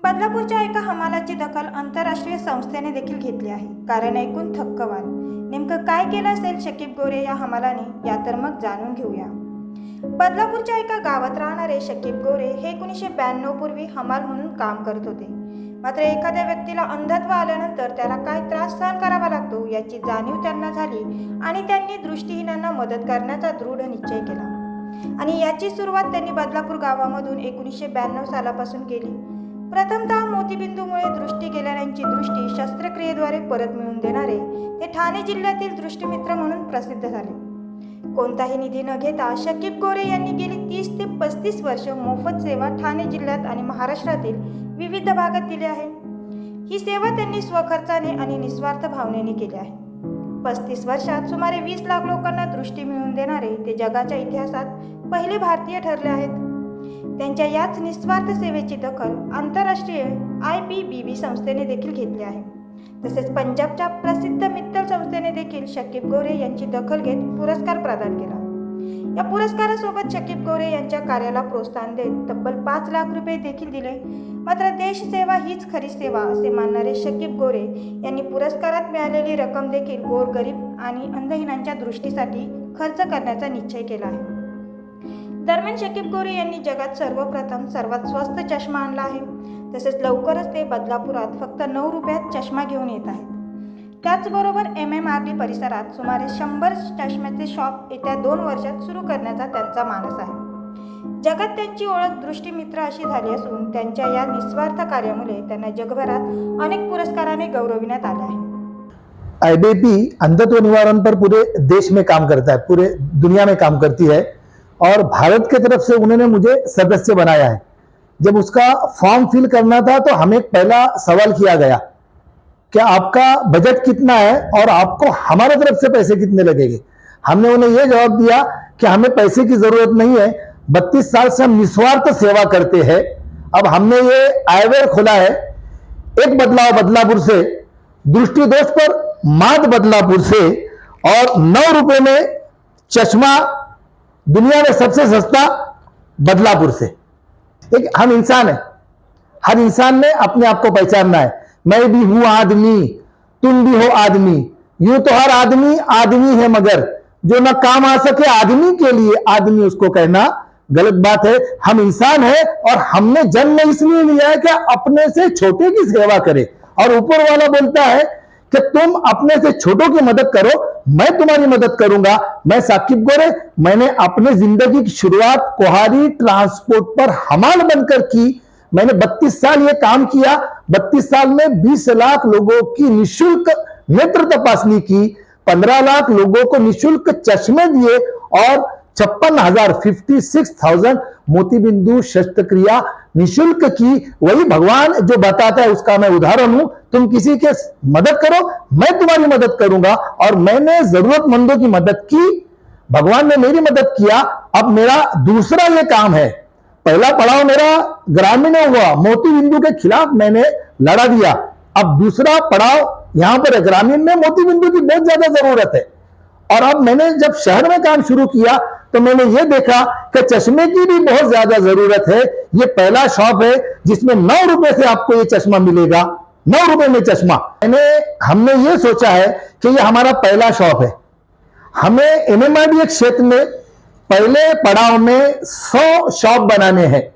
बदलापूरच्या एका हमालाची दखल आंतरराष्ट्रीय संस्थेने देखील घेतली आहे. कारण ऐकून थक्क व्हाल. नेमकं काय केलं असेल शकीब गोरे या हमालाने, या तर मग जाणून घेऊया. बदलापूरच्या एका गावात राहणारे शकीब गोरे हे 1992 पूर्वी हमाल म्हणून काम करत होते. मात्र एखाद्या व्यक्तीला अंधत्व आल्यानंतर त्याला काय त्रास सहन करावा लागतो याची जाणीव त्यांना झाली आणि त्यांनी दृष्टीहीनांना मदत करण्याचा दृढ निश्चय केला. आणि याची सुरुवात त्यांनी बदलापूर गावामधून 1992 सालापासून केली. प्रथमतः मोतीबिंदूमुळे दृष्टी गेलेल्यांची दृष्टी शस्त्रक्रियेद्वारे परत मिळवून देणारे ते ठाणे जिल्ह्यातील दृष्टीमित्र म्हणून प्रसिद्ध झाले. कोणताही निधी न घेता शकीब गोरे यांनी गेली 30 ते 35 वर्ष मोफत सेवा ठाणे जिल्ह्यात आणि महाराष्ट्रातील विविध भागात दिली आहे. ही सेवा त्यांनी स्वखर्चाने आणि निस्वार्थ भावनेने केली आहे. 35 वर्षात सुमारे 20 लाख लोकांना दृष्टी मिळवून देणारे ते जगाच्या इतिहासात पहिले भारतीय ठरले आहेत. त्यांच्या याच निस्वार्थ सेवेची दखल आंतरराष्ट्रीय IPBB संस्थेने देखील घेतली आहे. तसेच पंजाबच्या प्रसिद्ध मित्तल संस्थेने देखील शकीब गोरे यांची दखल घेत पुरस्कार प्रदान केला. या पुरस्कारासोबत शकीब गोरे यांच्या कार्याला प्रोत्साहन देत तब्बल 5 लाख रुपये देखील दिले. मात्र देशसेवा हीच खरी सेवा असे मानणारे शकीब गोरे यांनी पुरस्कारात मिळालेली रक्कम देखील गोरगरीब आणि अंधहीनांच्या दृष्टीसाठी खर्च करण्याचा निश्चय केला आहे. दरम्यान शकीब गोरे यांनी जगात सर्वप्रथम सर्वात स्वस्त चष्मा आणला आहे. तसेच लवकरच ते बदलापुरात फक्त 9 रुपयात चष्मा घेऊन येत आहेत. त्याचबरोबर MMRD परिसरात सुमारे 100 चष्म्याचे शॉप येत्या 2 वर्षात सुरू करण्याचा त्यांचा मानस आहे. जगात त्यांची ओळख दृष्टीमित्र अशी झाली असून त्यांच्या या निस्वार्थ कार्यामुळे त्यांना जगभरात अनेक पुरस्काराने गौरविण्यात आले आहे. IBP अंधत्व निवारण पर पूरे देश में काम करता है, पूरे दुनिया में काम करती है और भारत की तरफ से उन्होंने मुझे सदस्य बनाया है. जब उसका फॉर्म फिल करना था तो हमें पहला सवाल किया गया कि आपका बजट कितना है और आपको हमारे तरफ से पैसे कितने लगेंगे. हमने उन्हें यह जवाब दिया कि हमें पैसे की जरूरत नहीं है, 32 साल से हम निस्वार्थ सेवा करते हैं. अब हमने ये आयवेयर खोला है, एक बदलाव बदलापुर से, दृष्टि दोष पर मात बदलापुर से, और 9 रुपए में चश्मा दुनिया में सबसे सस्ता बदलापुर से. एक हम इंसान है, हर इंसान ने अपने आप को पहचानना है. मैं भी हूं आदमी, तुम भी हो आदमी. यूं तो हर आदमी आदमी है, मगर जो न काम आ सके आदमी के लिए आदमी उसको कहना गलत बात है. हम इंसान है और हमने जन्म इसलिए लिया है कि अपने से छोटे की सेवा करे. और ऊपर वाला बोलता है कि तुम अपने से छोटों की मदद करो, मैं तुम्हारी मदद करूंगा. मैं शकीब गोरे, मैंने अपने जिंदगी की शुरुआत कोहारी ट्रांसपोर्ट पर हमाल बनकर की. मैंने 32 साल ये काम किया. 32 साल में 20 लाख लोगों की निःशुल्क नेत्र तपासनी की, 15 लाख लोगों को निःशुल्क चश्मे दिए और 56,000 मोतीबिंदु शस्त्रक्रिया निःशुल्क की. वही भगवान जो बताता है उसका मैं उदाहरण हूं. तुम किसी के मदद करो, मैं तुम्हारी मदद करूंगा. और मैंने जरूरतमंदों की मदद की, भगवान ने मेरी मदद किया. अब मेरा दूसरा ये काम है. पहला पड़ाव मेरा ग्रामीण में हुआ, मोतीबिंदु के खिलाफ मैंने लड़ा दिया. अब दूसरा पड़ाव यहां पर ग्रामीण में मोतीबिंदु की बहुत ज्यादा जरूरत है. और अब मैंने जब शहर में काम शुरू किया तो मैंने ये देखा कि चश्मे की भी बहुत ज्यादा जरूरत है. ये पहला शॉप है जिसमें 9 रुपए से आपको ये चश्मा मिलेगा, 9 रुपए में चश्मा. हमने ये सोचा है कि ये हमारा पहला शॉप है. हमें MMRD क्षेत्र में पहले पड़ाव में 100 शॉप बनाने हैं.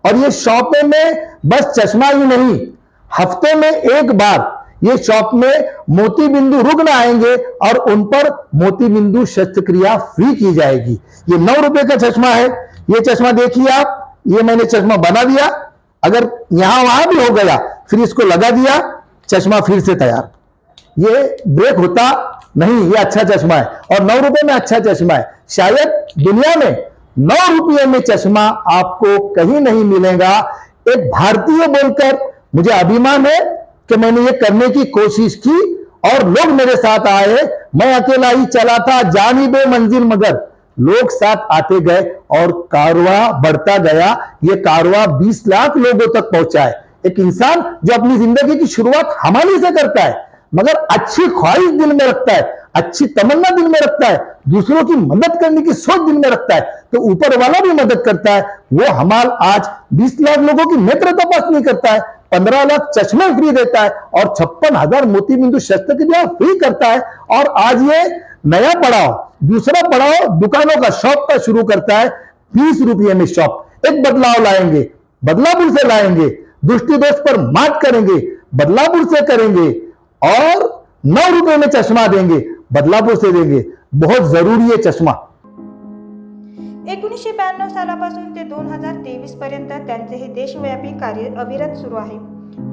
और ये शॉप में बस चश्मा ही नहीं, हफ्ते में एक बार ये शॉप में मोतीबिंदु रुग्ण आएंगे और उन पर मोतीबिंदु शस्त्रक्रिया फ्री की जाएगी. ये 9 रुपए का चश्मा है. ये चश्मा देखिए आप, ये मैंने चश्मा बना दिया. अगर यहां वहां भी हो गया फिर इसको लगा दिया, चश्मा फिर से तैयार. ये ब्रेक होता नहीं, ये अच्छा चश्मा है और 9 रुपए में अच्छा चश्मा है. शायद दुनिया में 9 रुपये में चश्मा आपको कहीं नहीं मिलेगा. एक भारतीय बोलकर मुझे अभिमान है कि मैंने ये करने की कोशिश की और लोग मेरे साथ आए. मैं अकेला ही चला था, जानी बे मंजिल, मगर लोग साथ आते गए और कारवां बढ़ता गया. ये कारवां 20 लाख लोगों तक पहुंचा है. एक इंसान जो अपनी जिंदगी की शुरुआत हमारे से करता है मगर अच्छी ख्वाहिश दिल में रखता है, अच्छी तमन्ना दिल में रखता है, दूसरों की मदद करने की सोच दिल में रखता है, तो ऊपर वाला भी मदद करता है। वो हमाल आज 20 लाख लोगों की नेत्र तपासनी करता है, 15 लाख चश्मे फ्री देता है और 56,000 मोतीबिंदु शस्त्रक्रिया फ्री करता है। और आज ये नया पड़ाव, दूसरा पड़ाव दुकानों का, शॉप का शुरू करता है। 20 रुपये में शॉप। एक बदलाव लाएंगे, बदलापुर से लाएंगे, दृष्टि दोष पर मात करेंगे, बदलापुर से करेंगे और 9 रुपए में चश्मा देंगे, बदलापुर से देंगे। बहुत जरूरी है चष्मा। 1992 सालापासून ते 2023 पर्यंत त्यांचे हे देशव्यापी कार्य अविरत सुरू आहे।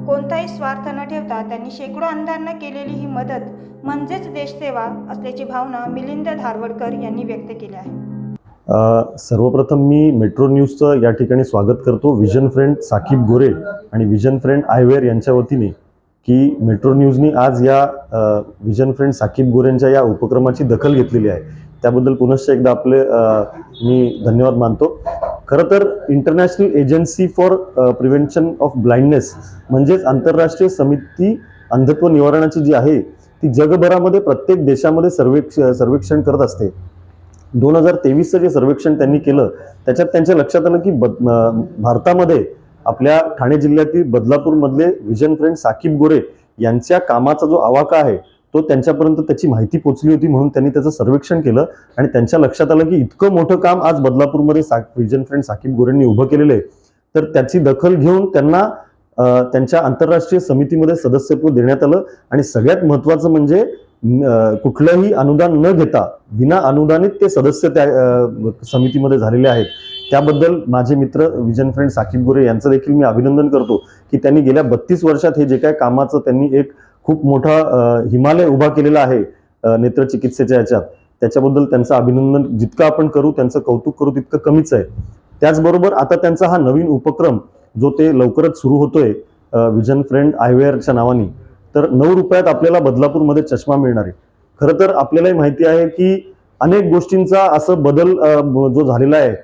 कोणताही स्वार्थ न ठेवता त्यांनी शेकडो अंधांना केलेली ही मदत म्हणजेच देशसेवा असल्याची भावना मिलिंद धारवडकर यांनी व्यक्त केली आहे। सर्वप्रथम मी मेट्रो न्यूजचं या ठिकाणी स्वागत करतो विजन फ्रेंड साकीब गोरे आणि विजन फ्रेंड आयवेअर यांच्या वतीने की मेट्रो न्यूजनी आज या विजन फ्रेंड साकीब गोरेंच्या या उपक्रमाची दखल घेतलेली आहे, त्याबद्दल पुनश्च एकदा आपले मी धन्यवाद मानतो। खरं तर international agency for prevention of blindness म्हणजेच आंतरराष्ट्रीय समिती अंधत्व निवारणाची जी आहे ती जगभरामध्ये प्रत्येक देशामध्ये सर्वेक्षण करत असते। 2023चं जे सर्वेक्षण त्यांनी केलं त्याच्यात त्यांच्या लक्षात आलं की भारतामध्ये आपल्या ठाणे जिल्ह्यातील बदलापूरमधले विजन फ्रेंड साकीब गोरे यांच्या कामाचा जो आवाका आहे तो त्यांच्यापर्यंत त्याची माहिती पोहोचली होती, म्हणून त्यांनी त्याचं सर्वेक्षण केलं आणि त्यांच्या लक्षात आलं की इतकं मोठं काम आज बदलापूरमध्ये विजन फ्रेंड साकीब गोरेंनी उभं केलेलं आहे, तर त्याची दखल घेऊन त्यांना त्यांच्या आंतरराष्ट्रीय समितीमध्ये सदस्यत्व देण्यात आलं। आणि सगळ्यात महत्त्वाचं म्हणजे कुठलंही अनुदान न घेता विना अनुदानित ते सदस्य त्या समितीमध्ये झालेले आहेत। त्याबद्दल माझे मित्र विजन फ्रेंड साकीब गोरे यांचं देखील मी अभिनंदन करतो की त्यांनी गेल्या 32 वर्षात हे जे काय कामाचं त्यांनी एक खूप मोठा हिमालय उभा केलेला आहे नेत्रचिकित्सेच्या याच्यात, त्याच्याबद्दल त्यांचं अभिनंदन जितकं आपण करू त्यांचं कौतुक करू तितकं कमीच आहे। त्याचबरोबर आता त्यांचा हा नवीन उपक्रम जो ते लवकरच सुरू होतोय विजन फ्रेंड आयवेअरच्या नावाने, तर 9 रुपयात आपल्याला बदलापूरमध्ये चष्मा मिळणार आहे। खरं तर आपल्यालाही माहिती आहे की अनेक गोष्टींचा असं बदल जो झालेला आहे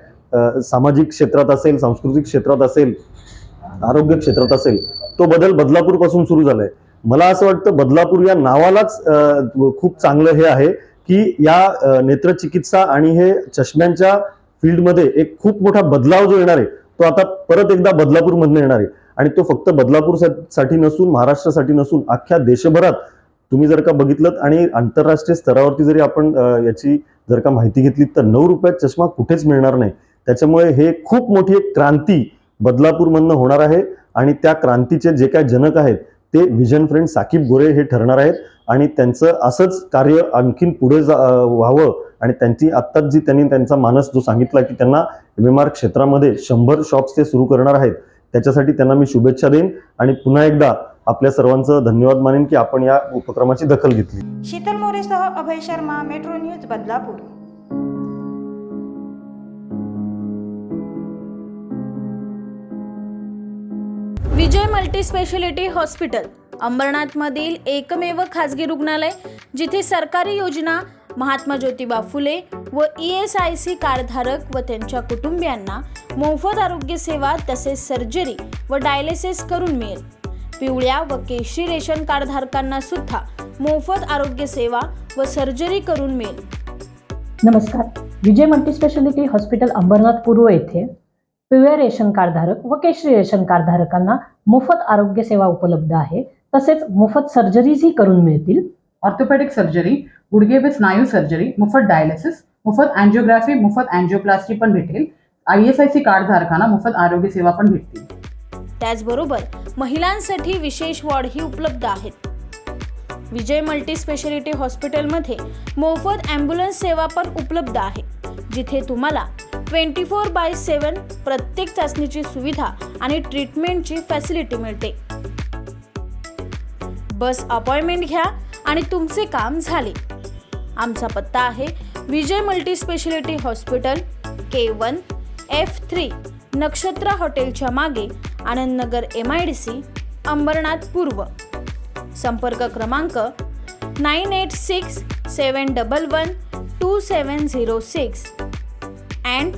सामाजिक क्षेत्रात असेल, सांस्कृतिक क्षेत्रात असेल, आरोग्य क्षेत्रात असेल, तो बदल बदलापूर पासून सुरू झालाय। मला असं वाटतं बदलापूर या नावालाच खूप चांगलं हे आहे की या नेत्रचिकित्सा आणि हे चष्म्यांच्या फील्डमध्ये एक खूप मोठा बदलाव जो येणार आहे तो आता परत एकदा बदलापूरमधून येणार आहे। आणि तो फक्त बदलापूरसाठी नसून, महाराष्ट्रासाठी नसून, अख्ख्या देशभरात तुम्ही जर का बघितलं आणि आंतरराष्ट्रीय स्तरावरती जरी आपण याची जर का माहिती घेतली तर 9 रुपयात चष्मा कुठेच मिळणार नाही। त्याच्यामुळे हे खूप मोठी एक क्रांती बदलापूरमधून होणार आहे आणि त्या क्रांतीचे जे काय जनक आहेत ते विजन फ्रेंड साकीब गोरे हे ठरणार आहेत आणि त्यांचं असंच कार्य आणखीन पुढे व्हावं। आणि त्यांची आत्ताच जी त्यांनी त्यांचा मानस जो सांगितला की त्यांना MMR क्षेत्रामध्ये 100 शॉप्स ते सुरू करणार आहेत, त्याच्यासाठी त्यांना मी शुभेच्छा देईन आणि पुन्हा एकदा आपल्या सर्वांचं धन्यवाद मानेन की आपण या उपक्रमाची दखल घेतली। Sheetal मोरेसह Abhay Sharma, metro news, Badlapur. विजय मल्टीस्पेशालिटी हॉस्पिटल अंबरनाथमधील एकमेव खाजगी रुग्णालय जिथे सरकारी योजना, महात्मा ज्योतिबा फुले व ESIC कार्डधारक व त्यांच्या कुटुंबियांना मोफत आरोग्य सेवा तसेच सर्जरी व डायलिसिस करून मिळेल। पिवळ्या व केशरी रेशन कार्डधारकांना सुद्धा मोफत आरोग्य सेवा व सर्जरी करून मिळेल। नमस्कार, विजय मल्टीस्पेशालिटी हॉस्पिटल अंबरनाथ पूर्व येथे पिवळ्या रेशन कार्डधारक व केशरी रेशन कार्डधारकांना मोफत आरोग्य सेवा उपलब्ध आहे, तसेच मोफत सर्जरीजही करून मिळतील। ऑर्थोपेडिक सर्जरी, गुडघे व स्नायू सर्जरी, मोफत डायलिसिस, मोफत अँजिओग्राफी, मोफत अँजिओप्लास्टी पण भेटेल। ISIC कार्डधारकांना मोफत आरोग्य सेवा पण भेटतील। त्याचबरोबर महिलांसाठी विशेष वॉर्ड ही उपलब्ध आहेत। विजय मल्टीस्पेशालिटी हॉस्पिटलमध्ये मोफत ॲम्ब्युलन्स सेवा पण उपलब्ध आहे, जिथे तुम्हाला 24/7 प्रत्येक चाचणीची सुविधा आणि ट्रीटमेंटची फॅसिलिटी मिळते। बस अपॉइंटमेंट घ्या आणि तुमचे काम झाले। आमचा पत्ता आहे विजय मल्टीस्पेशालिटी हॉस्पिटल, K1 F3 नक्षत्र हॉटेलच्या मागे, आनंदनगर MIDC, अंबरनाथ पूर्व। संपर्क क्रमांक 9867112706 and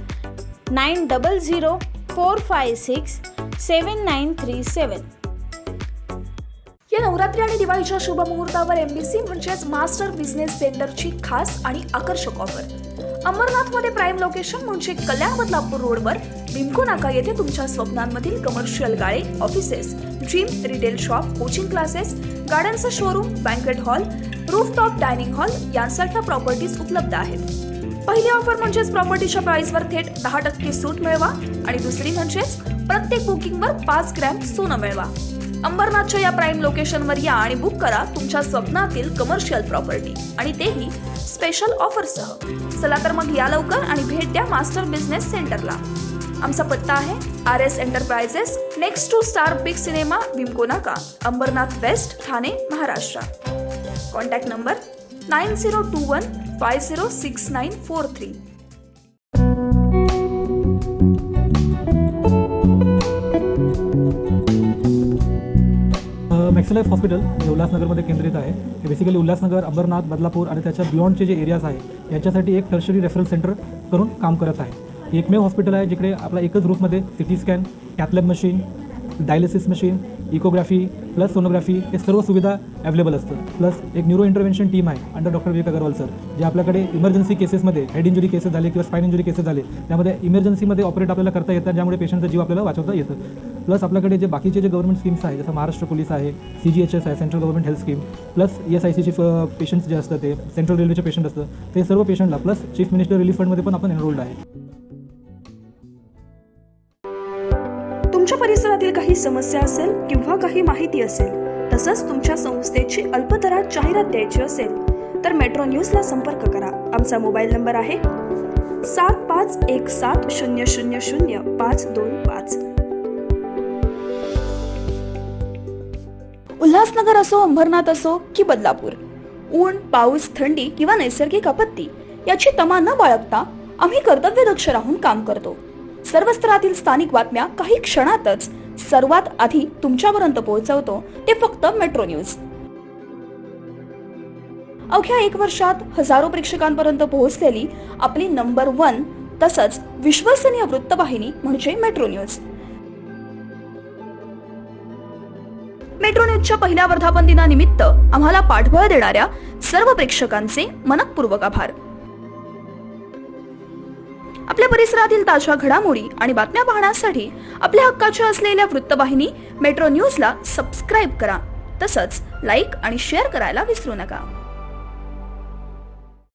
9004567937। या नवरात्री आणि दिवाळीच्या शुभ मुहूर्तावर MBC म्हणजेच मास्टर बिझनेस सेंटरची खास आणि आकर्षक ऑफर. अंबरनाथमध्ये प्राईम लोकेशन म्हणजे कल्याण बदलापूर रोडवर बिमको नाका येथे तुमच्या स्वप्नांमधील कमर्शियल गाळे, offices, gym, retail shop, coaching classes, गाड्यांचं showroom, banquet hall, rooftop dining hall यांसारख्या प्रॉपर्टीज उपलब्ध आहेत. पहिली ऑफर म्हणजेच प्रॉपर्टीच्या प्राइसवर थेट 10% सूट मिळवा आणि दुसरी म्हणजेच प्रत्येक बुकिंगवर 5 ग्रॅम सोनं मिळवा. अंबरनाथच्या या प्राईम लोकेशनवर या आणि बुक करा तुमच्या स्वप्नातील कमर्शियल प्रॉपर्टी आणि तेही स्पेशल ऑफरसह. चला तर मग या लवकर आणि भेट द्या मास्टर बिझनेस सेंटरला. आमचा पत्ता आहे RS enterprises, next to star big cinema, Bimco नाका, Ambernath west, Thane, Maharashtra. Contact number 9021506943. Maxilife hospital हे उल्हासनगरमध्ये केंद्रित आहे. हे बेसिकली उल्हासनगर, अंबरनाथ, बदलापूर आणि त्याच्या बियॉन्डचे जे एरियाज आहे याच्यासाठी एक टर्शरी रेफरल सेंटर करून काम करत आहे. हे एकमेव हॉस्पिटल आहे जिकडे आपला एकच रूफमध्ये CT scan, cath lab machine, dialysis machine, echography plus sonography हे सर्व सुविधा अवेलेबल असतात. प्लस एक न्यूरो इंटरव्हेन्शन टीम आहे अंडर डॉक्टर विवेक अग्रवाल सर, जे आपल्याकडे इमर्जन्सी केसेसमध्ये हेड इंजुरी केसेस झाले किंवा स्पाइन इंजुरी केसेस झाले त्यामध्ये इमर्जन्सीमध्ये ऑपरेट आपल्याला करता येतात, ज्यामुळे पेशंटचा जीव आपल्याला वाचवता येतं. प्लस आपल्याकडे जे बाकीचे जे गव्हर्नमेंट स्कीम्स आहे जसं महाराष्ट्र पोलीस आहे, CGHS आहे, central government health scheme, plus ESICचे पेशंट्स जे असतात ते सेंट्रल रेल्वेचे पेशंट असतं ते सर्व पेशंटला प्लस चीफ मिनिस्टर रिलीफ फंडमध्ये पण आपण एनरोल्ड आहे. तुमच्या परिसरातील काही समस्या असेल किंवा काही माहिती असेल, तसंच तुमच्या संस्थेची अल्पदरात जाहिरात द्यायची असेल तर मेट्रो न्यूजला संपर्क करा. आमचा मोबाईल नंबर आहे 7517000525. उल्हासनगर असो, अंबरनाथ असो की बदलापूर, ऊन, पाऊस, थंडी किंवा नैसर्गिक आपत्ती याची तमा न बाळगता आम्ही कर्तव्यदक्ष राहून काम करतो. सर्व स्तरातील स्थानिक बातम्या काही क्षणातच सर्वात आधी तुमच्यापर्यंत पोहोचवतो ते फक्त मेट्रो न्यूज. अवघ्या 1 वर्षात हजारो प्रेक्षकांपर्यंत पोहोचलेली आपली नंबर 1 तसंच विश्वसनीय वृत्तवाहिनी म्हणजे मेट्रो न्यूज. मेट्रो न्यूजच्या पहिल्या वर्धापन दिनानिमित्त आम्हाला पाठबळ देणाऱ्या सर्व प्रेक्षकांचे मनःपूर्वक आभार. आपल्या परिसरातील ताज्या घडामोडी आणि बातम्या पाहण्यासाठी आपल्या हक्काच्या असलेल्या वृत्तवाहिनी मेट्रो न्यूजला सबस्क्राईब करा. तसंच लाईक आणि शेअर करायला विसरू नका.